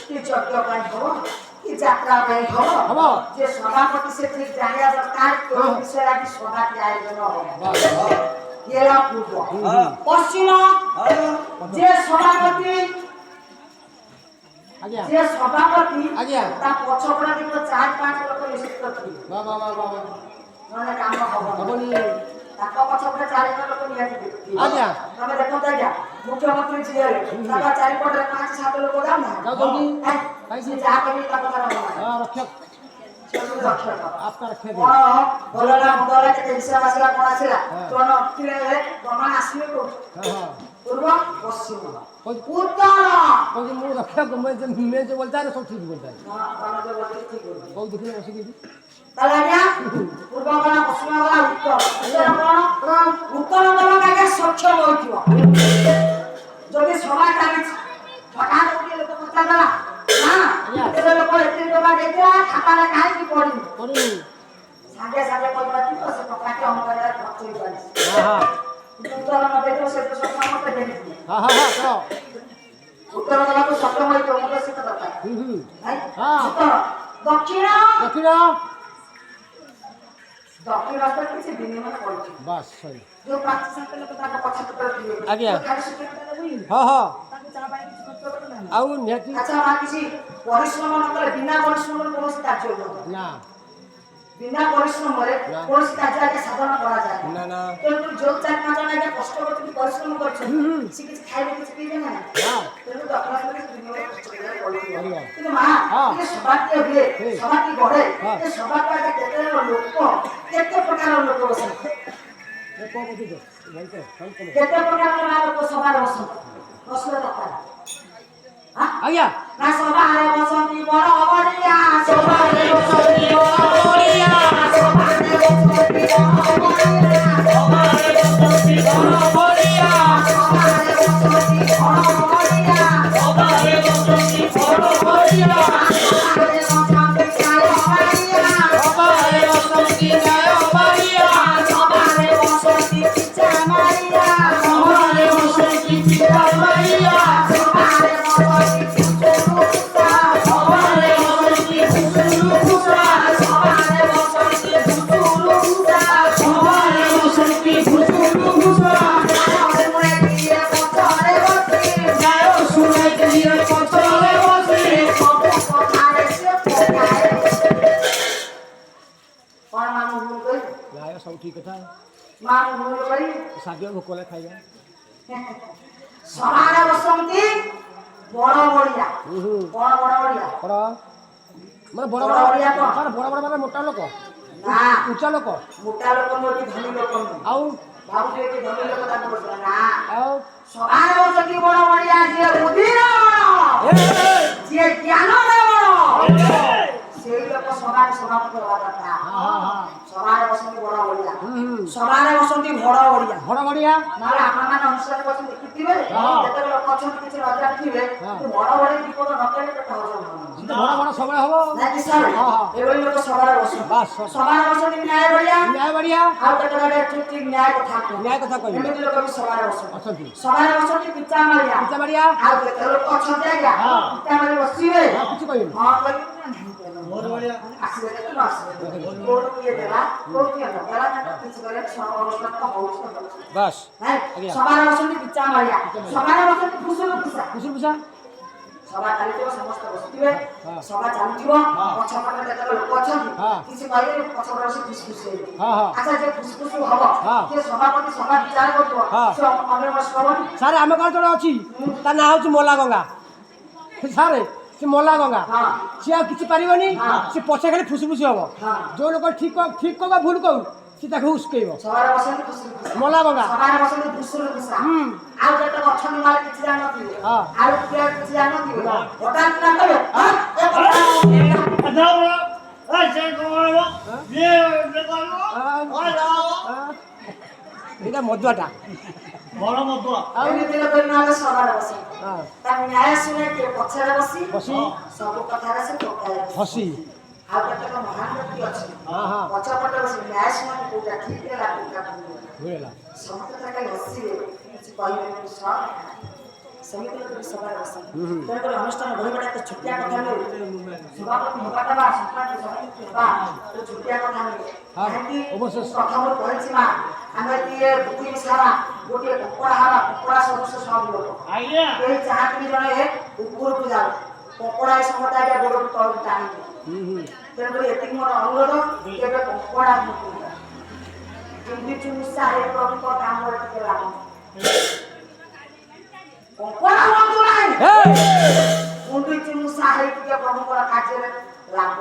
কি যজ্ঞ পাই হব কি যাত্রা পাই হব যে সভাপতি সে ঠিক জানিয়া দরকার কোন বিষয়ে আজ সভাটি আয়োজন হবে এরা পূর্ব পশ্চিম যে সভাপতি যে সভাপতি তা পছপড়া দিক 4-5 লোক নিষিদ্ধ ছিল মানে কাম হবনি তাক পছপড়া 4 লোক নিয়ে দিবে তবে দেখো তাই মুখ্যমন্ত্রী ছিল তারা 4 পটে 5-7 লোক দাও না যাও জলদি কাইছে যা কবি তা কথা না রক্ষক আপনার খেদে বললা মদলা কে হিসাব আসলা কোন আসলা তোন কিরে প্রমাণ আসলে তো পূর্ব পশ্চিম উত্তর কোন মু রক্ষক মে যে বলতা রে সব ঠিক বলতা আমরা যে বলতে ঠিক বলতা কোন দেখি বসে কি তাহলে আজ্ঞা পূর্ব গলা পশ্চিম গলা উত্তর উত্তর গলা কাকে সক্ষম হইছিল যদি সবাই কাকে হঠাৎ করে লোক কথা দেলা না এদের লোক এতে বাবা দেখলা খাতারে কাই কি পড়ি সাথে সাথে কইবা কি আছে কাকে অঙ্গরে খরচ হই যাচ্ছে হ্যাঁ উত্তর না দেখো সে তো সব সমস্ত দেখি হ্যাঁ করো উত্তর গলা তো সক্ষম হইতো মনে সেটা দরকার হ্যাঁ উত্তর দক্ষিণ দক্ষিণ রাস্তা কিছু বিনিময় করছি বাস সরি जो 5-7 লোক টাকা 75 দিও আজ্ঞা হ্যাঁ তাকে চা বাই কিছু করতে হবে না আউ নেতি আচ্ছা মা কিছু পরিশ্রম না করে বিনা পরিশ্রমে কোন কাজ হবে না বিনা পরিশ্রমে কোন কাজকে সাধন করা যায় না কিন্তু जो 4-5 জনকে কষ্ট করতে পরিশ্রম করছে সে কিছু খাইবে কিছু পিবে না হ্যাঁ কিন্তু দক্ষিণ রাস্তা বিনিময় করতে কিন্তু মা এই সভাটি হবে সভাটি গড়ে এই সভাটা কেতে লোক কেতে প্রকার লোক বসে কেতে প্রকার লোক সভার বসে বসলে দরকার আজ্ঞা না সভারে বসতি বড় বড়িয়া সভারে বসতি বড় বড়িয়া সভারে বসতি বড় বড়িয়া সভারে বসতি বড় বড়িয়া সভারে বসতি বড় বড়িয়া সভারে বসতি বড় বড়িয়া সভারে বসতি জয় বাড়িয়া সভারে বসতি পিছা মারিয়া সভারে বসতি পিছা মারিয়া সভারে বসতি সভারে বসতি ফুসুরুকুসা সভারে বসতি ফুসুরুকুসা সভারে বসতি ফুসুরুকুসা জয় শুনে দিয়ে পছরে বসে জয় শুনে দিয়ে পছরে বসে কত কথারে সে পকায় কোন মানুষ ভুল কই লায় সব ঠিক কথা মানুষ ভুল কই সাজিও ভোকলে খাইবে সভারে বসন্তি বড় বড়িয়া বড় বড়িয়া বড় মানে বড় বড়িয়া কোন বড় মানে মোটা লোক না উঁচা লোক মোটা লোক নতি ধনী লোক আউ বাবু কে ধনী লোক তা বসলা না আউ সভারে বসন্তি বড় বড়িয়া যে বুদ্ধির বড় যে জ্ঞানর বড় সেই লোক সভারে সভাপতি হওয়া কথা সভারে বসন্তি বড় বড়িয়া সভারে বসন্তি বড় বড়িয়া মানে আপনারা অনুষ্ঠান করছেন দেখিবে যেতে লোক অଛନ୍ତି কিছু রাজা দিবে বড় বড় বিপদ নকলে তো হওয়া বড় বড় সবাই হবো নাকি স্যার এবারে লোক সভারে বসে সভারে বসন্তি ন্যায় বড়িয়া আর কতটা ঠিক ন্যায় কথা কই এমনি লোক সভারে বসে সভারে বসন্তি পিচা মারিয়া আর যেতে লোক অଛନ୍ତି আজ্ঞা পিচা মারি বসিবে কিছু কই হ্যাঁ কই বড় বড়িয়া আসলে তো না আসলে বড় কি দেলা কোকিয়া দেলা কিছু করে অনুষ্ঠান তো হচ্ছে বাস হ্যাঁ সবার বসন্তি পিচা মারিয়া সবার বসন্তি ফুসুরুকুসা সবার চালিত সমস্ত বসতিবে সবার চালিত পছপটে যেতে লোক অଛନ୍ତି কিছু কইলে পছপটে বসে ফুসফুস আচ্ছা যে ফুসফুস হব যে সভাপতি সভা বিচার করব সে অনেক বস হবনি স্যার আমি কাল জড় আছি তার নাম হচ্ছে মোলা গঙ্গা স্যার সে মোলা গঙ্গা সে আর কিছু পারিবনি সে পছে খালি ফুসফুস হব যে লোক ঠিক কব ভুল কব সে তাকে উস্কেইব সবারে বসନ୍ତି ফুসফুস মোলা গঙ্গা সবারে বসନ୍ତି ফুসফুস আর যেটা অଛନ୍ତି মারে কিছু জানতি আর কিছু জানতি ওটা না কবে এটা মদুয়াটা বড় মদুয়া আমি দিলে কই না সবারে বসে তার ন্যায় শুনে কে পছরে বসি সব কথারে সে টোকায় বসি আর একটা মহান ব্যক্তি আছে পছপটে বসে ন্যায় শুনে কোটা ঠিক হেলা কোটা ভুল হেলা সমস্ত টাকা বসিবে কিছু কইবে সব ସେମିତି ଲୋକ ସଭାରେ ବସେ ତେଣୁକରି ଅନୁଷ୍ଠାନ ବହିବାଟା ଏତେ ଛୋଟିଆ କଥା ନୁହେଁ ସଭାପତି ହେବାଟା ବା ସଂକ୍ରାନ୍ତି ସଭାପତି ହେବା ଛୋଟିଆ କଥା ନୁହେଁ କାହିଁକି ପ୍ରଥମରୁ କହିଛି ମା ଆମେ ଟିଏ ପୃଥିବୀ ସାରା ଗୋଟିଏ କପଡ଼ା ହାରା କପଡ଼ା ସଦୃଶ ସବୁ ଲୋକ କେହି ଚାହାନ୍ତି ବି ଜଣେ ଉପରକୁ ଯାଉ କପଡ଼ା ଏ ସମୟଟା ଆଜ୍ଞା ଗୋଡ଼କୁ ତଳକୁ ଟାଣିବେ ତେଣୁକରି ଏତିକି ମୋର ଅନୁରୋଧ କେବେ କପଡ଼ା କେମିତି ଚୁମୁଷା ହେଇ ପ୍ରଭୁଙ୍କ କାମରେ ଟିକେ ଲାଗ କପଡ଼ା ବନ୍ଧୁ ନାହିଁ ମୁଣ୍ଡି ଚୁମୁଷା ହେଇ ଟିକେ ପ୍ରଭୁଙ୍କର କାର୍ଯ୍ୟରେ ଲାଗ